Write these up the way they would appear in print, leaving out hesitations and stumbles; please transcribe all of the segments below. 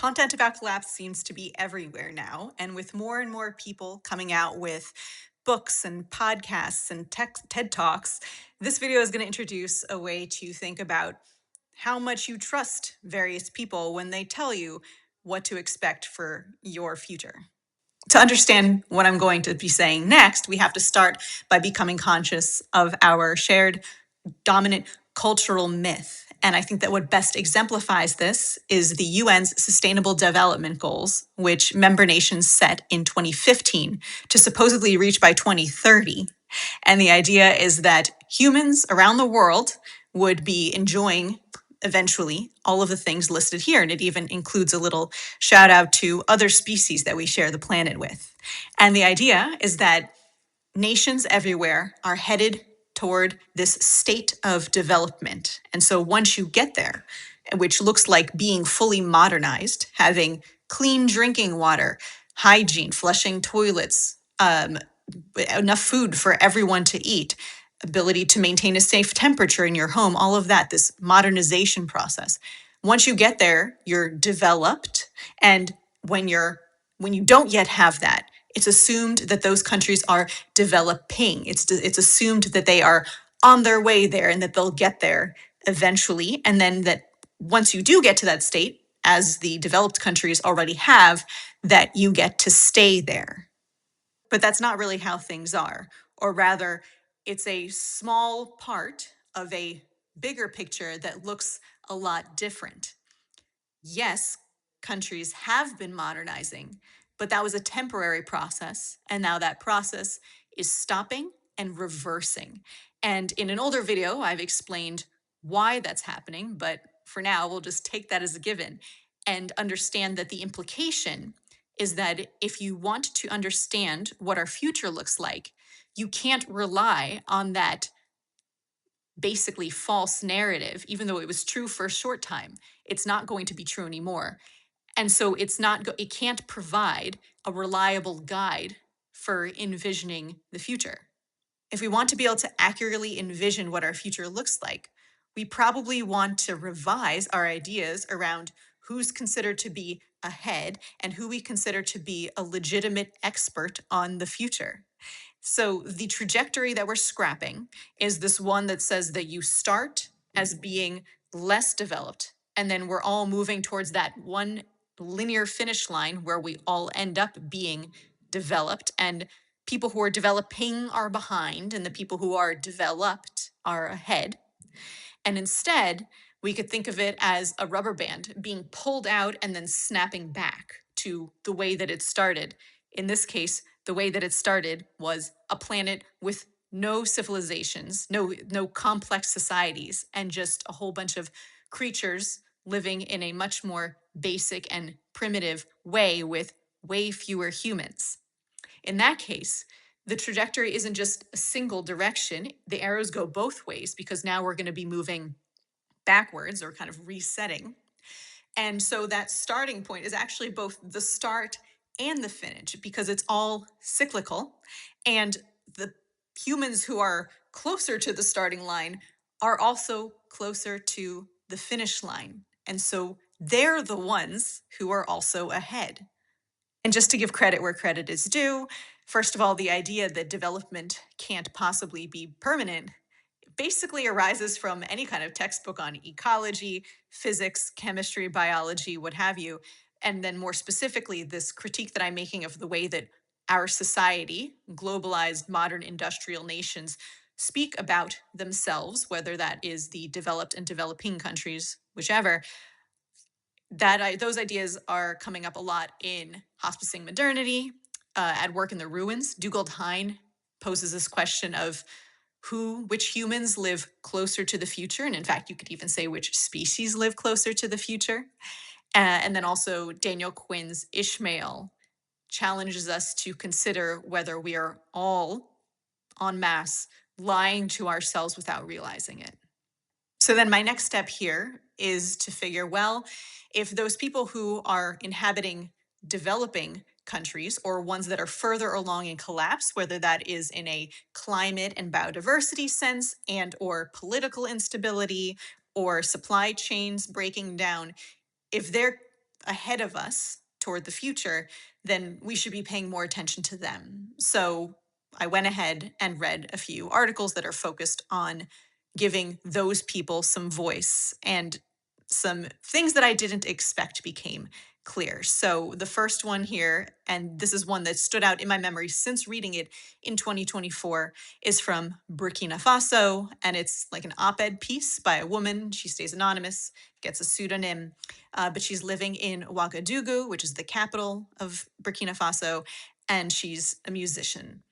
Content about collapse seems to be everywhere now, and with more and more people coming out with books and podcasts and TED Talks, this video is going to introduce a way to think about how much you trust various people when they tell you what to expect for your future. To understand what I'm going to be saying next, we have to start by becoming conscious of our shared dominant cultural myth. And I think that what best exemplifies this is the UN's Sustainable Development Goals, which member nations set in 2015 to supposedly reach by 2030. And the idea is that humans around the world would be enjoying eventually all of the things listed here. And it even includes a little shout out to other species that we share the planet with. And the idea is that nations everywhere are headed toward this state of development. And so once you get there, which looks like being fully modernized, having clean drinking water, hygiene, flushing toilets, enough food for everyone to eat, ability to maintain a safe temperature in your home, all of that, this modernization process. Once you get there, you're developed. And when you don't yet have that, it's assumed that those countries are developing. It's assumed that they are on their way there and that they'll get there eventually. And then that once you do get to that state, as the developed countries already have, that you get to stay there. But that's not really how things are. Or rather, it's a small part of a bigger picture that looks a lot different. Yes, countries have been modernizing, but that was a temporary process. And now that process is stopping and reversing. And in an older video, I've explained why that's happening. But for now, we'll just take that as a given and understand that the implication is that if you want to understand what our future looks like, you can't rely on that basically false narrative, even though it was true for a short time. It's not going to be true anymore. And so it can't provide a reliable guide for envisioning the future. If we want to be able to accurately envision what our future looks like, we probably want to revise our ideas around who's considered to be ahead and who we consider to be a legitimate expert on the future. So the trajectory that we're scrapping is this one that says that you start as being less developed, and then we're all moving towards that one linear finish line where we all end up being developed, and people who are developing are behind, and the people who are developed are ahead. And instead, we could think of it as a rubber band being pulled out and then snapping back to the way that it started. In this case, the way that it started was a planet with no civilizations, no complex societies, and just a whole bunch of creatures living in a much more basic and primitive way with way fewer humans. In that case, the trajectory isn't just a single direction. The arrows go both ways because now we're going to be moving backwards or kind of resetting. And so that starting point is actually both the start and the finish because it's all cyclical. And the humans who are closer to the starting line are also closer to the finish line. And so they're the ones who are also ahead. And just to give credit where credit is due, first of all, the idea that development can't possibly be permanent basically arises from any kind of textbook on ecology, physics, chemistry, biology, what have you. And then more specifically, this critique that I'm making of the way that our society, globalized modern industrial nations, speak about themselves, whether that is the developed and developing countries, whichever, those ideas are coming up a lot in hospicing modernity, at work in the ruins. Dugald Hine poses this question of which humans live closer to the future. And in fact, you could even say which species live closer to the future. And then also Daniel Quinn's Ishmael challenges us to consider whether we are all en masse lying to ourselves without realizing it. So then my next step here is to figure, well, if those people who are inhabiting developing countries or ones that are further along in collapse, whether that is in a climate and biodiversity sense and or political instability or supply chains breaking down, if they're ahead of us toward the future, then we should be paying more attention to them. So I went ahead and read a few articles that are focused on giving those people some voice, and some things that I didn't expect became clear. So the first one here, and this is one that stood out in my memory since reading it in 2024, is from Burkina Faso. And it's like an op-ed piece by a woman. She stays anonymous, gets a pseudonym, but she's living in Ouagadougou, which is the capital of Burkina Faso, and she's a musician.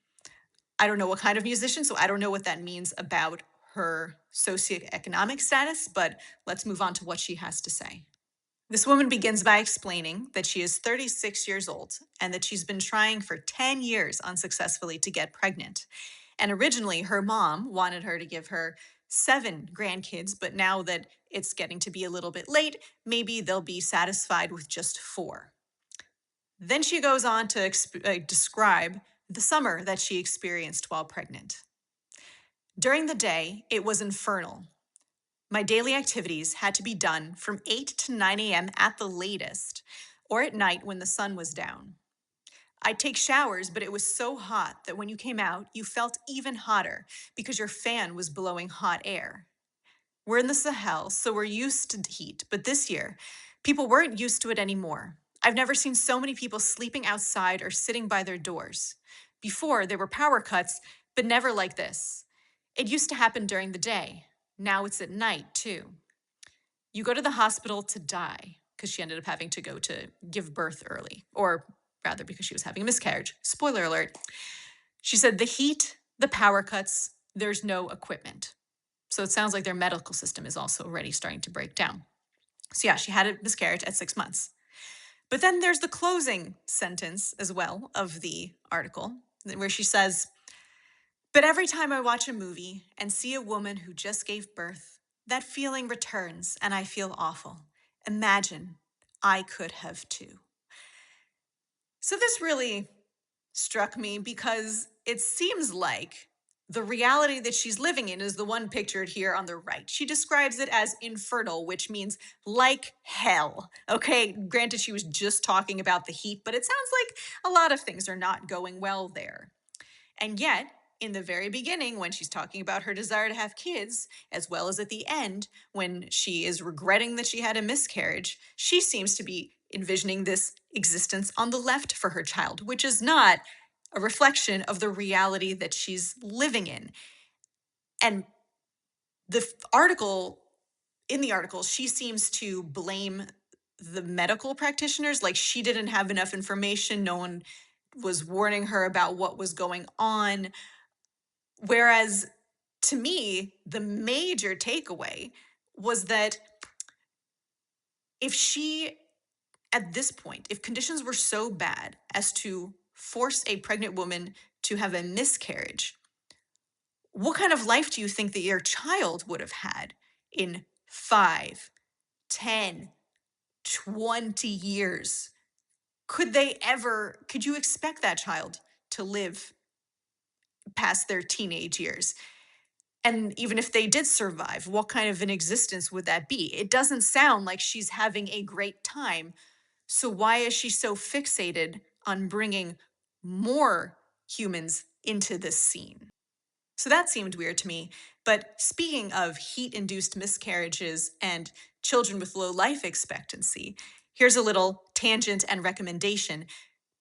I don't know what kind of musician, so I don't know what that means about her socioeconomic status, but let's move on to what she has to say. This woman begins by explaining that she is 36 years old and that she's been trying for 10 years unsuccessfully to get pregnant. And originally, her mom wanted her to give her 7 grandkids, but now that it's getting to be a little bit late, maybe they'll be satisfied with just 4. Then she goes on to describe the summer that she experienced while pregnant. During the day, it was infernal. My daily activities had to be done from 8 to 9 a.m. at the latest, or at night when the sun was down. I'd take showers, but it was so hot that when you came out, you felt even hotter because your fan was blowing hot air. We're in the Sahel, so we're used to heat, but this year, people weren't used to it anymore. I've never seen so many people sleeping outside or sitting by their doors. Before, there were power cuts, but never like this. It used to happen during the day. Now it's at night, too. You go to the hospital to die, because she ended up having to go to give birth early, or rather, because she was having a miscarriage. Spoiler alert. She said the heat, the power cuts, there's no equipment. So it sounds like their medical system is also already starting to break down. So yeah, she had a miscarriage at 6 months. But then there's the closing sentence as well of the article, where she says, but every time I watch a movie and see a woman who just gave birth, that feeling returns and I feel awful. Imagine I could have too. So this really struck me because it seems like the reality that she's living in is the one pictured here on the right. She describes it as infernal, which means like hell. Okay, granted, she was just talking about the heat, but it sounds like a lot of things are not going well there. And yet, in the very beginning, when she's talking about her desire to have kids, as well as at the end, when she is regretting that she had a miscarriage, she seems to be envisioning this existence on the left for her child, which is not a reflection of the reality that she's living in. And the article, in the article, she seems to blame the medical practitioners, like she didn't have enough information. No one was warning her about what was going on. Whereas to me, the major takeaway was that if she, at this point, if conditions were so bad as to force a pregnant woman to have a miscarriage, what kind of life do you think that your child would have had in 5, 10, 20 years? Could you expect that child to live past their teenage years? And even if they did survive, what kind of an existence would that be? It doesn't sound like she's having a great time. So why is she so fixated on bringing more humans into this scene? So that seemed weird to me. But speaking of heat-induced miscarriages and children with low life expectancy, here's a little tangent and recommendation.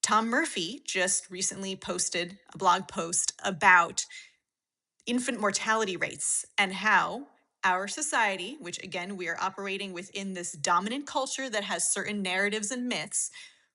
Tom Murphy just recently posted a blog post about infant mortality rates and how our society, which again, we are operating within this dominant culture that has certain narratives and myths,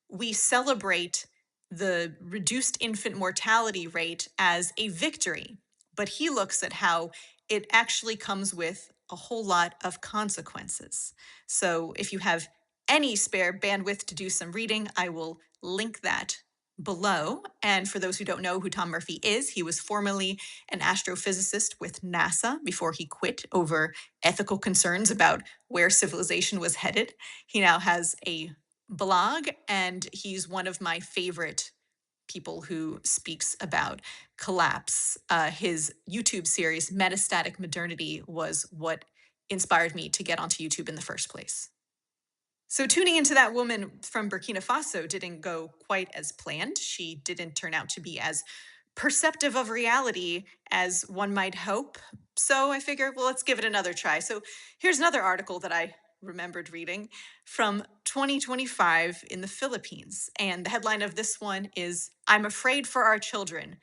we celebrate the reduced infant mortality rate as a victory. But he looks at how it actually comes with a whole lot of consequences. So if you have any spare bandwidth to do some reading, I will link that below. And for those who don't know who Tom Murphy is, he was formerly an astrophysicist with NASA before he quit over ethical concerns about where civilization was headed. He now has a blog, and he's one of my favorite people who speaks about collapse. His YouTube series, Metastatic Modernity, was what inspired me to get onto YouTube in the first place. So, tuning into that woman from Burkina Faso didn't go quite as planned. She didn't turn out to be as perceptive of reality as one might hope. So, I figured, well, let's give it another try. So, here's another article that I remembered reading from 2025 in the Philippines. And the headline of this one is I'm afraid for our children.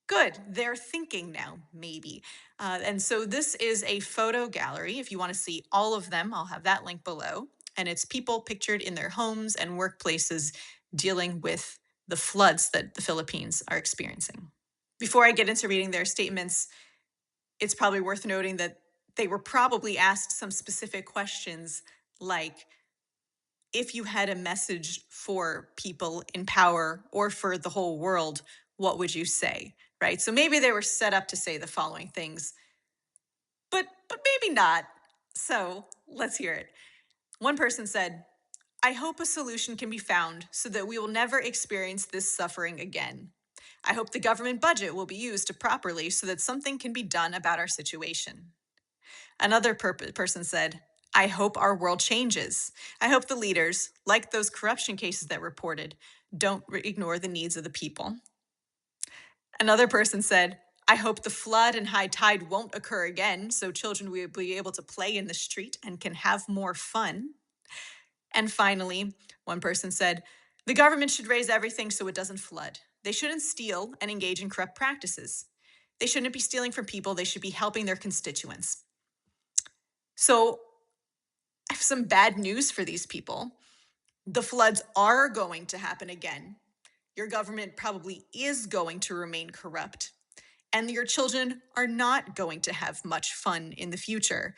Good. They're thinking now, maybe. And so this is a photo gallery. If you want to see all of them, I'll have that link below. And it's people pictured in their homes and workplaces dealing with the floods that the Philippines are experiencing. Before I get into reading their statements, it's probably worth noting that they were probably asked some specific questions like, if you had a message for people in power or for the whole world, what would you say? Right? So maybe they were set up to say the following things, but maybe not. So let's hear it. One person said, I hope a solution can be found so that we will never experience this suffering again. I hope the government budget will be used properly so that something can be done about our situation. Another person said, I hope our world changes. I hope the leaders, like those corruption cases that reported, don't ignore the needs of the people. Another person said, I hope the flood and high tide won't occur again so children will be able to play in the street and can have more fun. And finally, one person said, the government should raise everything so it doesn't flood. They shouldn't steal and engage in corrupt practices. They shouldn't be stealing from people. They should be helping their constituents. So I have some bad news for these people. The floods are going to happen again. Your government probably is going to remain corrupt. And your children are not going to have much fun in the future.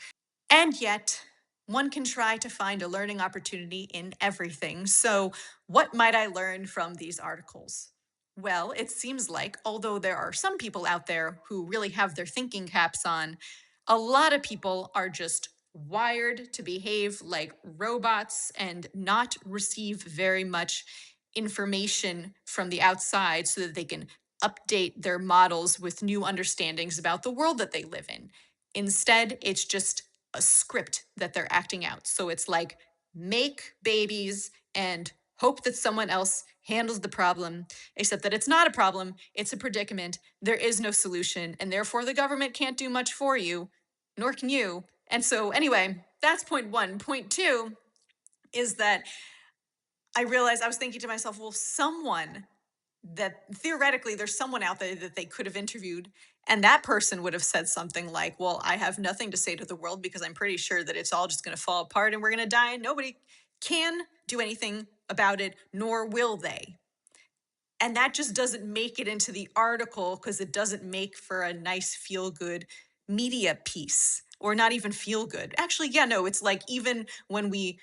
And yet, one can try to find a learning opportunity in everything. So, what might I learn from these articles? Well, it seems like, although there are some people out there who really have their thinking caps on, a lot of people are just wired to behave like robots and not receive very much information from the outside so that they can update their models with new understandings about the world that they live in. Instead, it's just a script that they're acting out. So it's like make babies and hope that someone else handles the problem, except that it's not a problem, it's a predicament. There is no solution, and therefore the government can't do much for you, nor can you. And so, anyway, that's point one. Point two is that I realized I was thinking to myself, well, someone that theoretically there's someone out there that they could have interviewed and that person would have said something like, well, I have nothing to say to the world because I'm pretty sure that it's all just going to fall apart and we're going to die and nobody can do anything about it, nor will they. And that just doesn't make it into the article because it doesn't make for a nice feel good media piece, or not even feel good. Actually, yeah, no, it's like even when we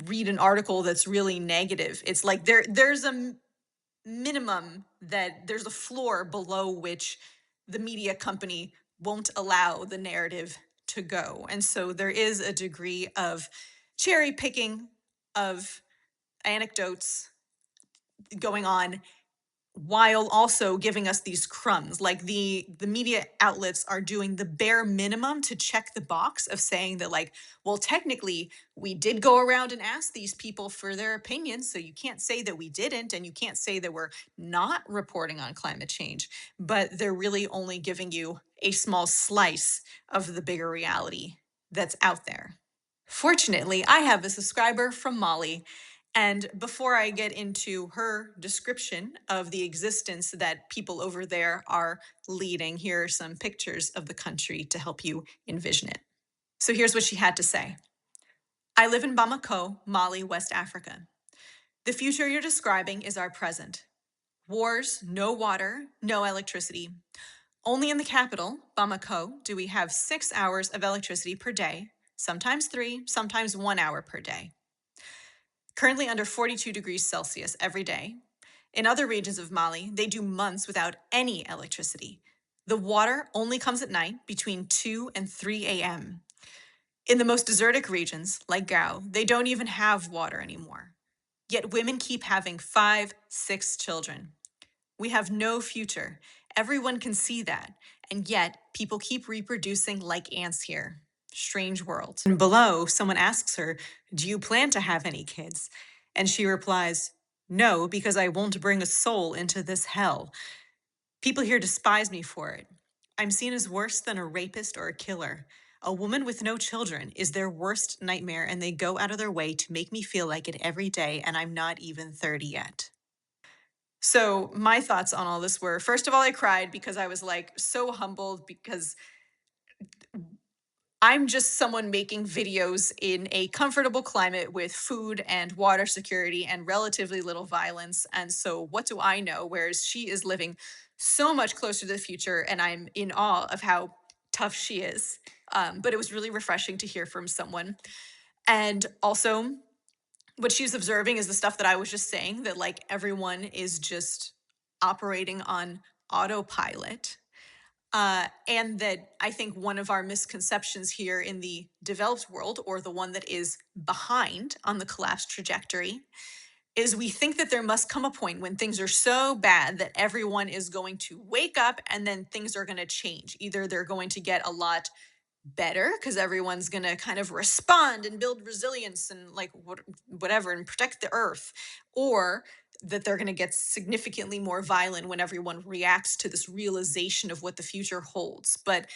read an article that's really negative, it's like there's a minimum, that there's a floor below which the media company won't allow the narrative to go. And so there is a degree of cherry picking of anecdotes going on, while also giving us these crumbs. Like the media outlets are doing the bare minimum to check the box of saying that, like, well, technically we did go around and ask these people for their opinions, so you can't say that we didn't, and you can't say that we're not reporting on climate change. But they're really only giving you a small slice of the bigger reality that's out there. Fortunately, I have a subscriber from Mali. And before I get into her description of the existence that people over there are leading, here are some pictures of the country to help you envision it. So here's what she had to say. I live in Bamako, Mali, West Africa. The future you're describing is our present. Wars, no water, no electricity. Only in the capital, Bamako, do we have 6 hours of electricity per day, sometimes 3, sometimes 1 hour per day. Currently under 42 degrees Celsius every day. In other regions of Mali, they do months without any electricity. The water only comes at night between 2 and 3 a.m. In the most desertic regions, like Gao, they don't even have water anymore. Yet women keep having 5, 6 children. We have no future. Everyone can see that. And yet, people keep reproducing like ants here. Strange world. And below, someone asks her, "Do you plan to have any kids?" And she replies, "No, because I won't bring a soul into this hell. People here despise me for it. I'm seen as worse than a rapist or a killer. A woman with no children is their worst nightmare, and they go out of their way to make me feel like it every day, and I'm not even 30 yet." So, my thoughts on all this were, first of all, I cried because I was like so humbled because I'm just someone making videos in a comfortable climate with food and water security and relatively little violence. And so, what do I know? Whereas she is living so much closer to the future, and I'm in awe of how tough she is. But it was really refreshing to hear from someone. And also, what she's observing is the stuff that I was just saying, that like everyone is just operating on autopilot. And that I think one of our misconceptions here in the developed world, or the one that is behind on the collapse trajectory, is we think that there must come a point when things are so bad that everyone is going to wake up and then things are going to change. Either they're going to get a lot better because everyone's going to kind of respond and build resilience and like whatever and protect the earth, or that they're going to get significantly more violent when everyone reacts to this realization of what the future holds. But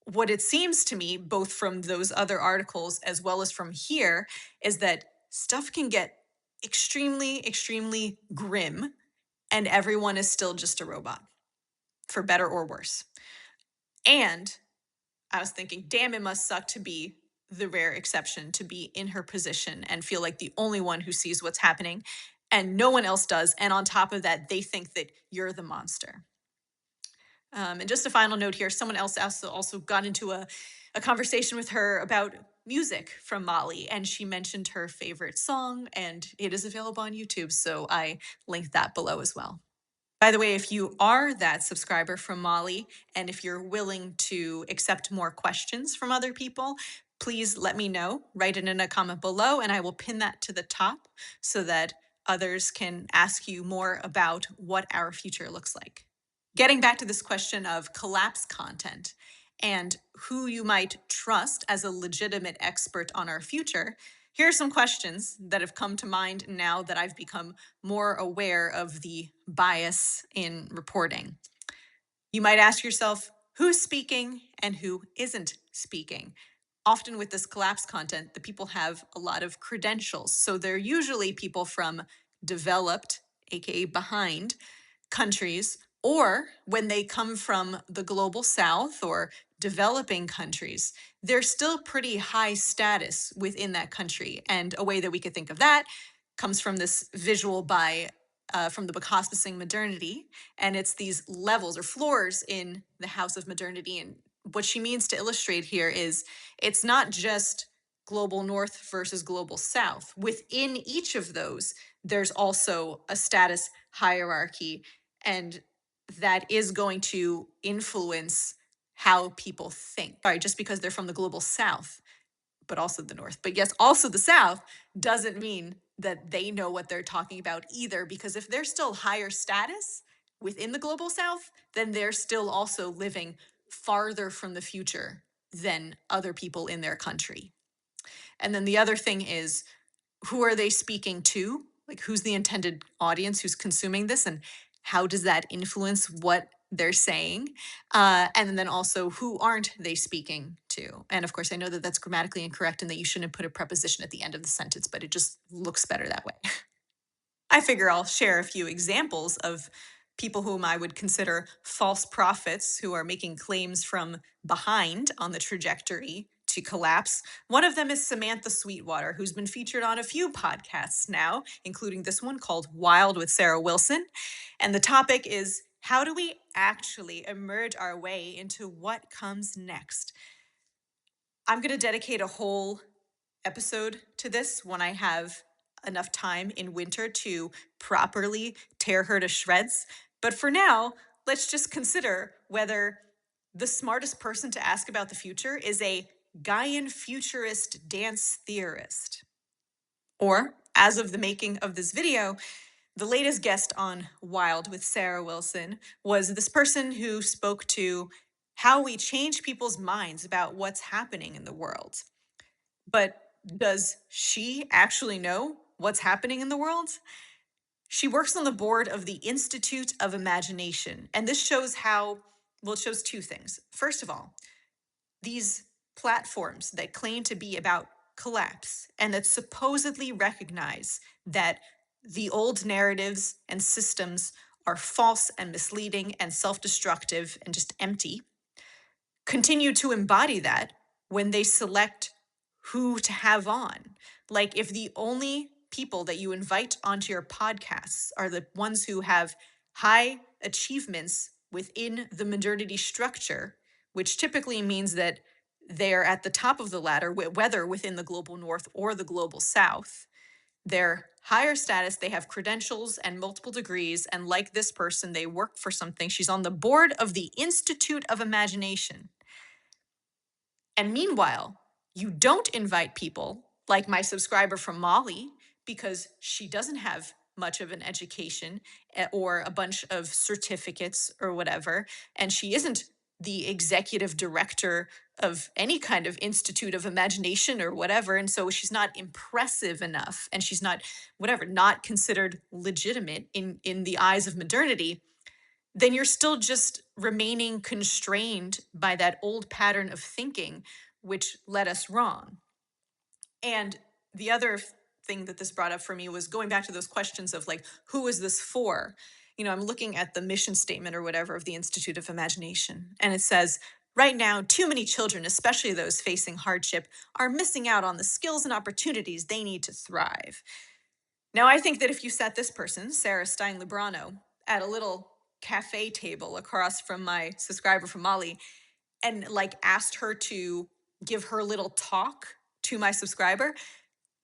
what it seems to me, both from those other articles as well as from here, is that stuff can get extremely, extremely grim, and everyone is still just a robot, for better or worse. And I was thinking, damn, it must suck to be the rare exception, to be in her position and feel like the only one who sees what's happening and no one else does. And on top of that, they think that you're the monster. And just a final note here, someone else also got into a conversation with her about music from Mali, and she mentioned her favorite song, and it is available on YouTube. So I linked that below as well. By the way, if you are that subscriber from Molly, and if you're willing to accept more questions from other people, please let me know. Write it in a comment below, and I will pin that to the top so that others can ask you more about what our future looks like. Getting back to this question of collapse content and who you might trust as a legitimate expert on our future, here are some questions that have come to mind now that I've become more aware of the bias in reporting. You might ask yourself, who's speaking and who isn't speaking? Often with this collapse content, the people have a lot of credentials. So they're usually people from developed, aka behind, countries, or when they come from the global south or developing countries, they're still pretty high status within that country. And a way that we could think of that comes from this visual by from the book Hospicing Modernity. And it's these levels or floors in the House of Modernity. And what she means to illustrate here is it's not just global north versus global south. Within each of those, there's also a status hierarchy, and that is going to influence how people think. Sorry, just because they're from the global south, but also the north. But yes, also the south doesn't mean that they know what they're talking about either, because if they're still higher status within the global south, then they're still also living farther from the future than other people in their country. And then the other thing is, who are they speaking to? Like, who's the intended audience who's consuming this, and how does that influence what they're saying? And then also, who aren't they speaking to? And of course, I know that that's grammatically incorrect and that you shouldn't put a preposition at the end of the sentence, but it just looks better that way. I figure I'll share a few examples of people whom I would consider false prophets who are making claims from behind on the trajectory to collapse. One of them is Samantha Sweetwater, who's been featured on a few podcasts now, including this one called Wild with Sarah Wilson. And the topic is, how do we actually emerge our way into what comes next? I'm going to dedicate a whole episode to this when I have enough time in winter to properly tear her to shreds. But for now, let's just consider whether the smartest person to ask about the future is a Gaian futurist dance theorist. Or, as of the making of this video, the latest guest on Wild with Sarah Wilson was this person who spoke to how we change people's minds about what's happening in the world. But does she actually know what's happening in the world? She works on the board of the Institute of Imagination. And this shows how, well, it shows two things. First of all, these platforms that claim to be about collapse and that supposedly recognize that the old narratives and systems are false and misleading and self destructive and just empty, continue to embody that when they select who to have on. Like, if the only people that you invite onto your podcasts are the ones who have high achievements within the modernity structure, which typically means that they're at the top of the ladder, whether within the global north or the global south, they're higher status, they have credentials and multiple degrees, and like this person, they work for something. She's on the board of the Institute of Imagination. And meanwhile, you don't invite people like my subscriber from Mali because she doesn't have much of an education or a bunch of certificates or whatever. And she isn't the executive director of any kind of Institute of Imagination or whatever. And so she's not impressive enough and she's not, whatever, not considered legitimate in the eyes of modernity. Then you're still just remaining constrained by that old pattern of thinking, which led us wrong. And the other thing that this brought up for me was going back to those questions of like, who is this for? You know, I'm looking at the mission statement or whatever of the Institute of Imagination, and it says, right now, too many children, especially those facing hardship, are missing out on the skills and opportunities they need to thrive. Now, I think that if you sat this person, Sarah Stein Librano, at a little cafe table across from my subscriber from Mali and like asked her to give her little talk to my subscriber,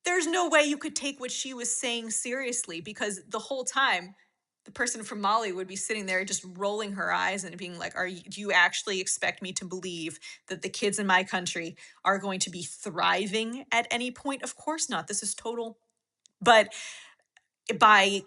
there's no way you could take what she was saying seriously, because the whole time the person from Mali would be sitting there just rolling her eyes and being like, do you actually expect me to believe that the kids in my country are going to be thriving at any point? Of course not. This is total. But by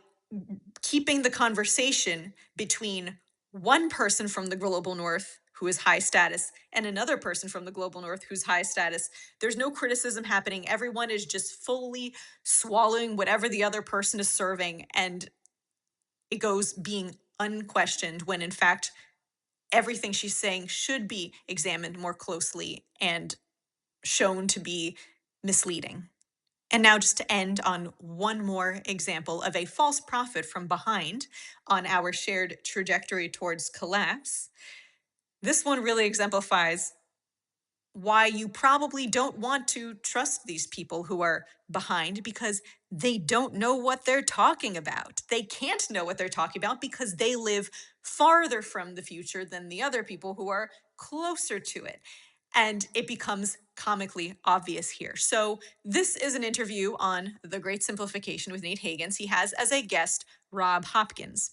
keeping the conversation between one person from the global north who is high status and another person from the global north who's high status, there's no criticism happening. Everyone is just fully swallowing whatever the other person is serving, and it goes being unquestioned when in fact everything she's saying should be examined more closely and shown to be misleading. And now, just to end on one more example of a false prophet from behind on our shared trajectory towards collapse, this one really exemplifies why you probably don't want to trust these people who are behind, because they don't know what they're talking about. They can't know what they're talking about because they live farther from the future than the other people who are closer to it. And it becomes comically obvious here. So, this is an interview on The Great Simplification with Nate Higgins. He has as a guest Rob Hopkins,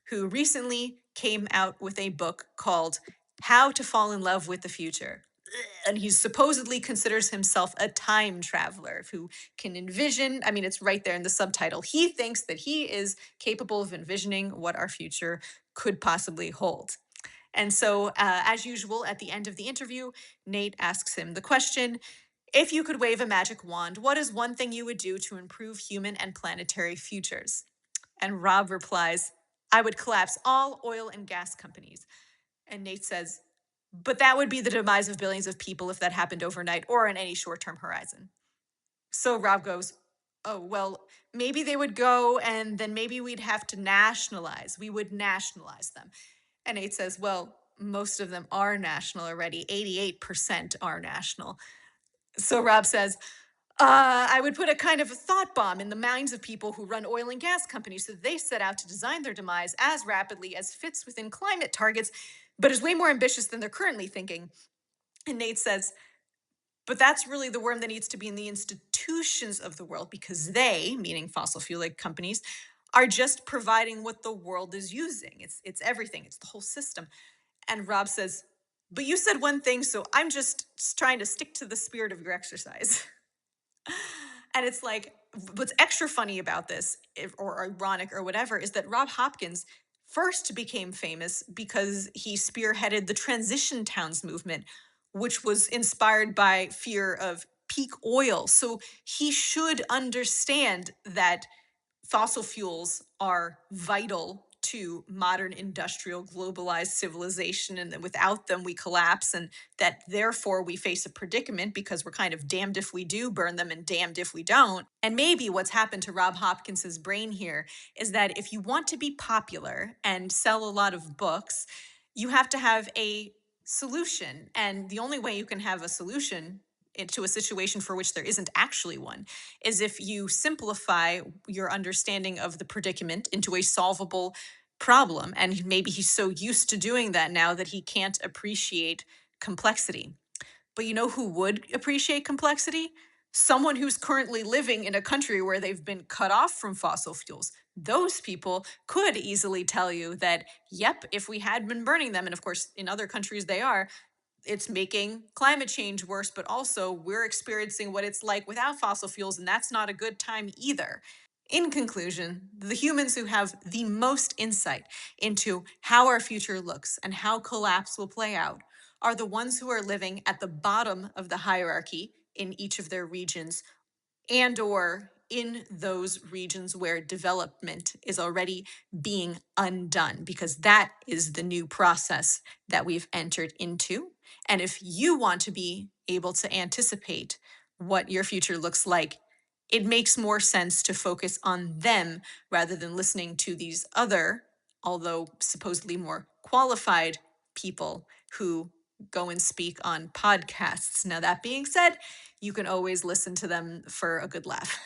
who recently came out with a book called How to Fall in Love with the Future. And he supposedly considers himself a time traveler who can envision, I mean, it's right there in the subtitle. He thinks that he is capable of envisioning what our future could possibly hold. And so, as usual, at the end of the interview, Nate asks him the question, if you could wave a magic wand, what is one thing you would do to improve human and planetary futures? And Rob replies, I would collapse all oil and gas companies. And Nate says, but that would be the demise of billions of people if that happened overnight or in any short-term horizon. So Rob goes, oh, well, maybe they would go and then maybe we'd have to nationalize. We would nationalize them. And Nate says, well, most of them are national already. 88% are national. So Rob says, I would put a kind of a thought bomb in the minds of people who run oil and gas companies so that they set out to design their demise as rapidly as fits within climate targets, but is way more ambitious than they're currently thinking. And Nate says, but that's really the worm that needs to be in the institutions of the world, because they, meaning fossil fuel companies, are just providing what the world is using. It's everything. It's the whole system. And Rob says, but you said one thing, so I'm just trying to stick to the spirit of your exercise. And it's like, what's extra funny about this, or ironic or whatever, is that Rob Hopkins first became famous because he spearheaded the transition towns movement, which was inspired by fear of peak oil. So he should understand that fossil fuels are vital to modern industrial globalized civilization, and that without them we collapse, and that therefore we face a predicament because we're kind of damned if we do burn them and damned if we don't. And maybe what's happened to Rob Hopkins's brain here is that if you want to be popular and sell a lot of books, you have to have a solution, and the only way you can have a solution into a situation for which there isn't actually one is if you simplify your understanding of the predicament into a solvable problem. And maybe he's so used to doing that now that he can't appreciate complexity. But you know who would appreciate complexity? Someone who's currently living in a country where they've been cut off from fossil fuels. Those people could easily tell you that, yep, if we had been burning them, and of course, in other countries they are, it's making climate change worse, but also we're experiencing what it's like without fossil fuels, and that's not a good time either. In conclusion, the humans who have the most insight into how our future looks and how collapse will play out are the ones who are living at the bottom of the hierarchy in each of their regions, and or in those regions where development is already being undone, because that is the new process that we've entered into. And if you want to be able to anticipate what your future looks like, it makes more sense to focus on them rather than listening to these other, although supposedly more qualified people who go and speak on podcasts. Now, that being said, you can always listen to them for a good laugh.